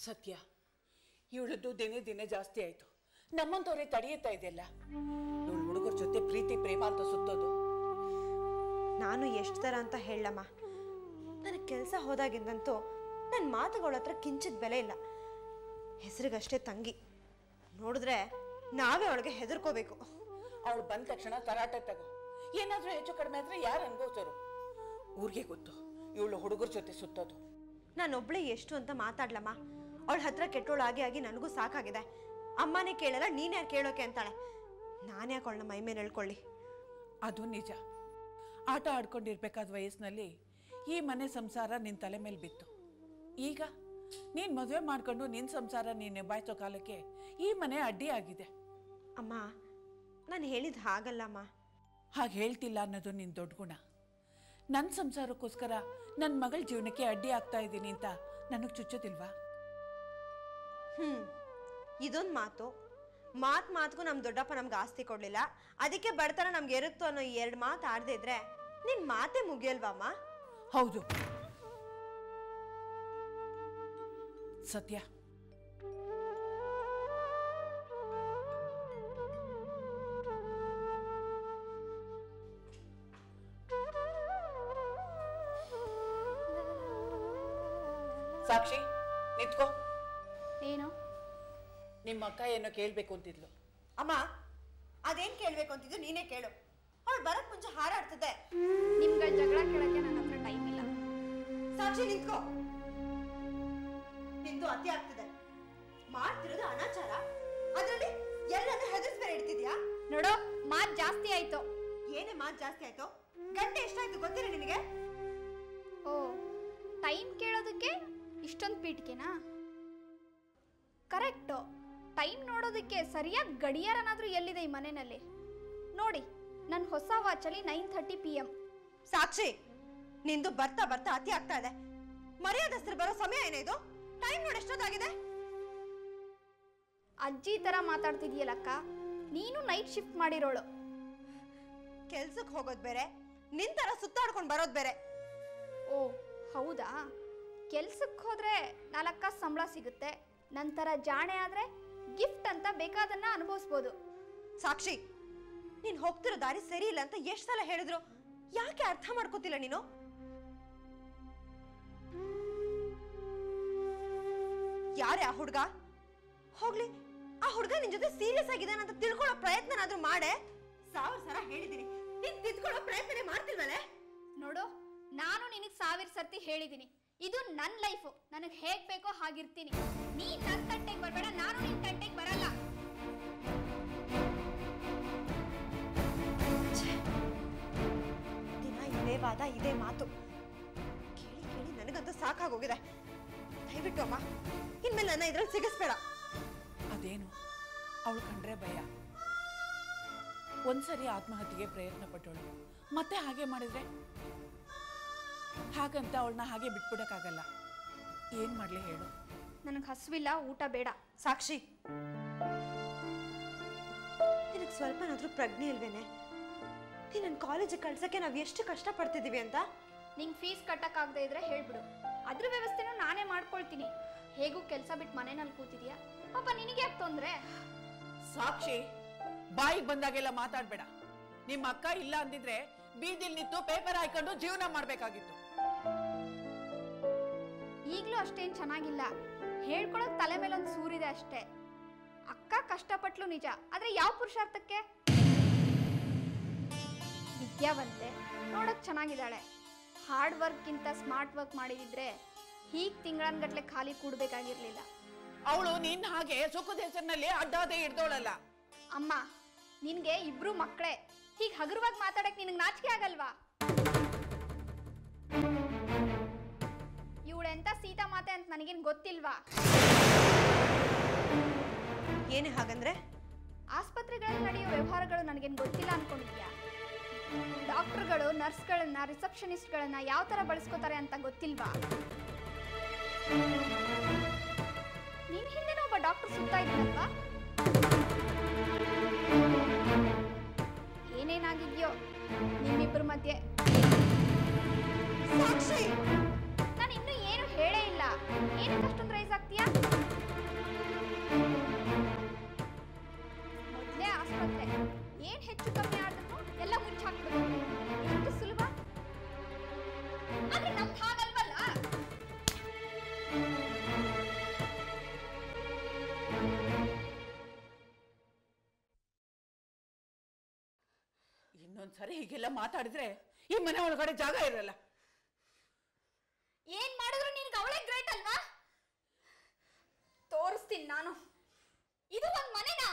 ಸತ್ಯ, ಇವಳದ್ದು ದಿನೇ ದಿನೇ ಜಾಸ್ತಿ ಆಯ್ತು. ನಮ್ಮಂತವ್ರೆ ತಡೆಯುತ್ತಾ ಇದೆಯಲ್ಲ. ಇವಳು ಹುಡುಗರ ಜೊತೆ ಪ್ರೀತಿ ಪ್ರೇಮ ಅಂತ ಸುತ್ತೋದು. ನಾನು ಎಷ್ಟು ಥರ ಅಂತ ಹೇಳಮ್ಮ, ನನಗೆ ಕೆಲಸ ಹೋದಾಗಿಂದಂತೂ ನನ್ನ ಮಾತುಗಳ ಹತ್ರ ಕಿಂಚಿತ್ ಬೆಲೆ ಇಲ್ಲ. ಹೆಸರಿಗಷ್ಟೇ ತಂಗಿ, ನೋಡಿದ್ರೆ ನಾವೇ ಅವಳಿಗೆ ಹೆದರ್ಕೋಬೇಕು. ಅವಳು ಬಂದ ತಕ್ಷಣ ತರಾಟೆ ತಗೋ. ಏನಾದ್ರೂ ಹೆಚ್ಚು ಕಡಿಮೆ ಆದ್ರೆ ಯಾರು ಅನ್ಭವಿಸೋರು? ಊರಿಗೆ ಗೊತ್ತು ಇವಳು ಹುಡುಗರ ಜೊತೆ ಸುತ್ತೋದು. ನಾನೊಬ್ಳೆ ಎಷ್ಟು ಅಂತ ಮಾತಾಡ್ಲಮ್ಮ. ಅವಳ ಹತ್ರ ಕೆಟ್ಟೋಳು ಆಗಿ ನನಗೂ ಸಾಕಾಗಿದೆ. ಅಮ್ಮನೇ ಕೇಳಲ್ಲ, ನೀನ್ಯಾರು ಕೇಳೋಕೆ ಅಂತಾಳೆ. ನಾನ್ಯಾಕೆ ಅವಳನ್ನ ಮೈ ಮೇಲೆ ಹೇಳ್ಕೊಳ್ಳಿ? ಅದು ನಿಜ. ಆಟ ಆಡ್ಕೊಂಡಿರ್ಬೇಕಾದ ವಯಸ್ಸಿನಲ್ಲಿ ಈ ಮನೆ ಸಂಸಾರ ನಿನ್ನ ತಲೆ ಮೇಲೆ ಬಿತ್ತು. ಈಗ ನೀನು ಮದುವೆ ಮಾಡ್ಕೊಂಡು ನಿನ್ನ ಸಂಸಾರ ನೀನು ನಿಭಾಯಿಸೋ ಕಾಲಕ್ಕೆ ಈ ಮನೆ ಅಡ್ಡಿ ಆಗಿದೆ. ಅಮ್ಮ, ನಾನು ಹೇಳಿದ್ದು ಹಾಗಲ್ಲಮ್ಮ. ಹಾಗೆ ಹೇಳ್ತಿಲ್ಲ ಅನ್ನೋದು ನಿನ್ನ ದೊಡ್ಡ ಗುಣ. ನನ್ನ ಸಂಸಾರಕ್ಕೋಸ್ಕರ ನನ್ನ ಮಗಳ ಜೀವನಕ್ಕೆ ಅಡ್ಡಿ ಆಗ್ತಾ ಇದ್ದೀನಿ ಅಂತ ನನಗೆ ಚುಚ್ಚೋದಿಲ್ವಾ? ಇದೊಂದು ಮಾತಿಗೂ ನಮ್ಮ ದೊಡ್ಡಪ್ಪ ನಮ್ಗೆ ಆಸ್ತಿ ಕೊಡ್ಲಿಲ್ಲ, ಅದಕ್ಕೆ ಬಡತನ ನಮ್ಗೆ ಇರುತ್ತೋ ಅನ್ನೋ 2 ಮಾತು ಆಡದೇ ಇದ್ರೆ ನಿನ್ ಮಾತೆ ಮುಗಿಯಲ್ವಮ್ಮ? ಹೌದು ಸತ್ಯ. ಸಾಕ್ಷಿ, ನಿಂತ್ಕೋ. ಏನು? ನಿಮ್ಮ ಅಕ್ಕ ಏನೋ ಕೇಳ್ಬೇಕು ಅಂತಿದ್ಲು. ಅಮ್ಮ, ಅದೇನ್ ಕೇಳ್ಬೇಕು ಅಂತಿದ್ದು ನೀನೇ ಕೇಳು. ಅವಳು ಬರಕ್ ಮುಂಚೆ ಹಾರಾಡ್ತಿದ್ದೆ. ನಿಮ್ಗಳ ಜಗಳ ಕೇಳಕ್ಕೆ ನನ್ನ ಹತ್ರ ಟೈಮ್ ಇಲ್ಲ. ಸಾಕ್ಷಿ, ನಿಂತ್ಕೋ. ನಿಂದು ಅತಿ ಆಗ್ತಿದೆ. ಮಾಡ್ತಿರೋದು ಅನಾಚಾರ, ಅದ್ರಲ್ಲಿ ಎಲ್ಲಾನು ಹೆದರ್ಸ್ಬೇರೆ ಇಡ್ತಿದ್ಯಾ? ನೋಡೋ, ಮಾತ್ ಜಾಸ್ತಿ ಆಯ್ತು. ಏನೇ ಮಾತ್ ಜಾಸ್ತಿ ಆಯ್ತು? ಗಂಟೆ ಎಷ್ಟಾಯ್ತು ಗೊತ್ತಿಲ್ಲ ನಿನಗೆ? ಓ, ಟೈಮ್ ಕೇಳೋದಕ್ಕೆ ಇಷ್ಟೊಂದು ಪೀಟಿಕೆನಾ? ಕರೆಕ್ಟು. ಟೈಮ್ ನೋಡೋದಕ್ಕೆ ಸರಿಯಾಗಿ ಗಡಿಯಾರನಾದ್ರೂ ಎಲ್ಲಿದೆ ಈ ಮನೆಯಲ್ಲಿ? ನೋಡಿ, ನನ್ನ ಹೊಸ ವಾಚಲ್ಲಿ 9:30 PM. ಸಾಕ್ಷಿ, ನಿಂದು ಬರ್ತಾ ಬರ್ತಾ ಅತಿ ಆಗ್ತಾ ಇದೆ. ಮರ್ಯಾದಸ್ಥರು ಬರೋ ಸಮಯ ಏನೇ ಇದು? ಟೈಮ್ ನೋಡಿ ಎಷ್ಟೊತ್ತಾಗಿದೆ? ಅಜ್ಜಿ ತರ ಮಾತಾಡ್ತಿದ್ಯಲ್ಲಕ್ಕ. ನೀನು ನೈಟ್ ಶಿಫ್ಟ್ ಮಾಡಿರೋಳು. ಕೆಲ್ಸಕ್ಕೆ ಹೋಗೋದು ಬೇರೆ, ನಿಂತರ ಸುತ್ತಾಡ್ಕೊಂಡು ಬರೋದು ಬೇರೆ. ಓ ಹೌದಾ? ಕೆಲ್ಸಕ್ಕೆ ಹೋದ್ರೆ 4 ಕಾಸು ಸಂಬಳ ಸಿಗುತ್ತೆ. ನಂತರ ಜಾಣೆ ಆದ್ರೆ ಗಿಫ್ಟ್ ಅಂತ ಬೇಕಾದನ್ನ ಅನುಭವಿಸ್ಬೋದು. ಸಾಕ್ಷಿ, ನೀನ್ ಹೋಗ್ತಿರೋ ದಾರಿ ಸರಿ ಇಲ್ಲ ಅಂತ ಎಷ್ಟು ಸಲ ಹೇಳಿದ್ರು, ಯಾಕೆ ಅರ್ಥ ಮಾಡ್ಕೋತಿಲ್ಲ ನೀನು? ಯಾರೇ ಆ ಹುಡ್ಗ? ಹೋಗ್ಲಿ, ಆ ಹುಡ್ಗ ನಿನ್ ಜೊತೆ ಸೀರಿಯಸ್ ಆಗಿದ್ದಾನಂತ ತಿಳ್ಕೊಳ್ಳೋ ಪ್ರಯತ್ನನಾದ್ರೂ ಮಾಡೆ. 1000 ಸಲ ಹೇಳಿದೀನಿ, ನೀನ್ ತಿಳ್ಕೊಳ್ಳೋ ಪ್ರಯತ್ನ ಮಾಡ್ತಿಲ್ವಲ್ಲೇ? ನೋಡು, ನಾನು ನಿನಗೆ 1000 ಸರ್ತಿ ಹೇಳಿದ್ದೀನಿ, ಇದು ನನ್ನ ಲೈಫು, ನನಗೆ ಹೇಗ್ ಬೇಕೋ ಹಾಗಿರ್ತೀನಿ. ನೀನ್ ನನ್ನ ತಂಟೆಗೆ ಬರಬೇಡ, ನಾನು ನಿನ್ ತಂಟೆಗೆ ಬರಲ್ಲ. ದಿನ ಇದೇ ವಾದ, ಇದೇ ಮಾತು ಕೇಳಿ ಕೇಳಿ ನನಗಂತೂ ಸಾಕಾಗೋಗಿದೆ. ದಯವಿಟ್ಟು ಅಮ್ಮ, ಇನ್ಮೇಲೆ ನನ್ನ ಇದ್ರಲ್ಲಿ ಸಿಗಿಸ್ಬೇಡ. ಅದೇನು, ಅವಳು ಕಂಡ್ರೆ ಭಯ. ಒಂದ್ಸರಿ ಆತ್ಮಹತ್ಯೆಗೆ ಪ್ರಯತ್ನ ಪಟ್ಟವಳು, ಮತ್ತೆ ಹಾಗೆ ಮಾಡಿದ್ರೆ? ಹಾಗಂತ ಅವಳನ್ನ ಹಾಗೆ ಬಿಟ್ಬಿಡಕ್ಕಾಗಲ್ಲ. ಏನ್ ಮಾಡ್ಲಿ ಹೇಳು? ನನಗೆ ಹಸುವಿಲ್ಲ, ಊಟ ಬೇಡ. ಸಾಕ್ಷಿ, ನಿನಗೆ ಸ್ವಲ್ಪನಾದ್ರೂ ಪ್ರಜ್ಞೆ ಇಲ್ವೇನೆ? ನೀ ನನ್ನ ಕಾಲೇಜಿಗೆ ಕಳ್ಸಕ್ಕೆ ನಾವು ಎಷ್ಟು ಕಷ್ಟ ಪಡ್ತಿದೀವಿ ಅಂತ. ನಿಂಗೆ ಫೀಸ್ ಕಟ್ಟಕ್ಕಾಗದೆ ಇದ್ರೆ ಹೇಳ್ಬಿಡು, ಅದ್ರ ವ್ಯವಸ್ಥೆನೂ ನಾನೇ ಮಾಡ್ಕೊಳ್ತೀನಿ. ಹೇಗೂ ಕೆಲಸ ಬಿಟ್ಟು ಮನೆಯಲ್ಲಿ ಕೂತಿದ್ಯಾ, ಪಾಪ ನಿನಗೆ ಯಾಕೆ ತೊಂದ್ರೆ? ಸಾಕ್ಷಿ, ಬಾಯಿಗೆ ಬಂದಾಗೆಲ್ಲ ಮಾತಾಡ್ಬೇಡ. ನಿಮ್ಮ ಅಕ್ಕ ಇಲ್ಲ ಅಂದಿದ್ರೆ ಬೀದಿಲ್ ನಿಂತು ಪೇಪರ್ ಹಾಕೊಂಡು ಜೀವನ ಮಾಡ್ಬೇಕಾಗಿತ್ತು. ಈಗಲೂ ಅಷ್ಟೇನ್ ಚೆನ್ನಾಗಿಲ್ಲ. ಹೇಳ್ಕೊಳಕ್ ತಲೆ ಮೇಲೊಂದು ಸೂರಿದೆ ಅಷ್ಟೇ. ಅಕ್ಕ ಕಷ್ಟಪಟ್ಲು ನಿಜ, ಆದ್ರೆ ಯಾವ ಪುರುಷಾರ್ಥಕ್ಕೆ? ವಿದ್ಯಾವಂತೆ, ನೋಡಕ್ ಚೆನ್ನಾಗಿದ್ದಾಳೆ. ಹಾರ್ಡ್ ವರ್ಕ್ಗಿಂತ ಸ್ಮಾರ್ಟ್ ವರ್ಕ್ ಮಾಡಿದಿದ್ರೆ ಹೀಗ್ ತಿಂಗಳನ್ಗಟ್ಲೆ ಖಾಲಿ ಕೂಡ್ಬೇಕಾಗಿರ್ಲಿಲ್ಲ. ಅವಳು ನಿನ್ ಹಾಗೆ ಸುಖದ ಹೆಸರಿನಲ್ಲಿ ಅಡ್ಡಾದೆ ಹಿಡ್ದೋಳಲ್ಲ. ಅಮ್ಮ, ನಿನ್ಗೆ 2 ಮಕ್ಕಳೇ, ಹೀಗ್ ಹಗುರವಾಗಿ ಮಾತಾಡಕ್ ನಿನಗೆ ನಾಚಿಕೆ ಆಗಲ್ವಾ? ಇವಳೆಂತ ಸೀತಾ ಮಾತೆ ಅಂತ ನನಗೇನು ಗೊತ್ತಿಲ್ವಾ? ಏನೇ ಹಾಗಂದ್ರೆ? ಆಸ್ಪತ್ರೆಗಳಲ್ಲಿ ನಡೆಯೋ ವ್ಯವಹಾರಗಳು ನನಗೇನು ಗೊತ್ತಿಲ್ಲ ಅನ್ಕೊಂಡಿದ್ಯಾ? ಡಾಕ್ಟರ್ಗಳು ನರ್ಸ್ಗಳನ್ನ, ರಿಸೆಪ್ಷನಿಸ್ಟ್ಗಳನ್ನ ಯಾವ ಥರ ಬಳಸ್ಕೋತಾರೆ ಅಂತ ಗೊತ್ತಿಲ್ವಾ? ನಿನ್ ಹಿಂದೆ ಒಬ್ಬ ಡಾಕ್ಟರ್ ಸುತ್ತಾ ಇದ್ದಾನಲ್ವಾ? ಏನೇನಾಗಿದ್ಯೋ ನಿಮ್ಮಿಬ್ಬರ ಮಧ್ಯೆ? ಸಾಕ್ಷಿ, ನಾನು ಇನ್ನೂ ಏನು ಹೇಳೇ ಇಲ್ಲ. ಏನಕ್ಕೆ ಅಷ್ಟೊಂದು ರೈಸ್ ಆಗ್ತೀಯಾ? ಅಂದ್ರೆ ಏನ್ ಹೆಚ್ಚು ಕಮ್ಮಿ ಆದ್ರೂ ಎಲ್ಲ ಮುಚ್ಚಾಕ್ಬಿಡೋದು ಎಷ್ಟು ಸುಲಭ. ಆದ್ರೆ ನಮ್ದು ಹಾಗಲ್ವಲ್ಲ. ಇನ್ನೊಂದ್ಸರಿ ಹೀಗೆಲ್ಲ ಮಾತಾಡಿದ್ರೆ ಈ ಮನೆ ಒಳಗಡೆ ಜಾಗ ಇರಲ್ಲ. ಏನ್ ಮಾಡಿದ್ರು ನಿನ್ಗೆ ಅವಳೇ ಗ್ರೇಟ್ ಅಲ್ವಾ? ತೋರಿಸ್ತೀನಿ ನಾನು. ಇದು ಒಂದ್ ಮನೆನಾ?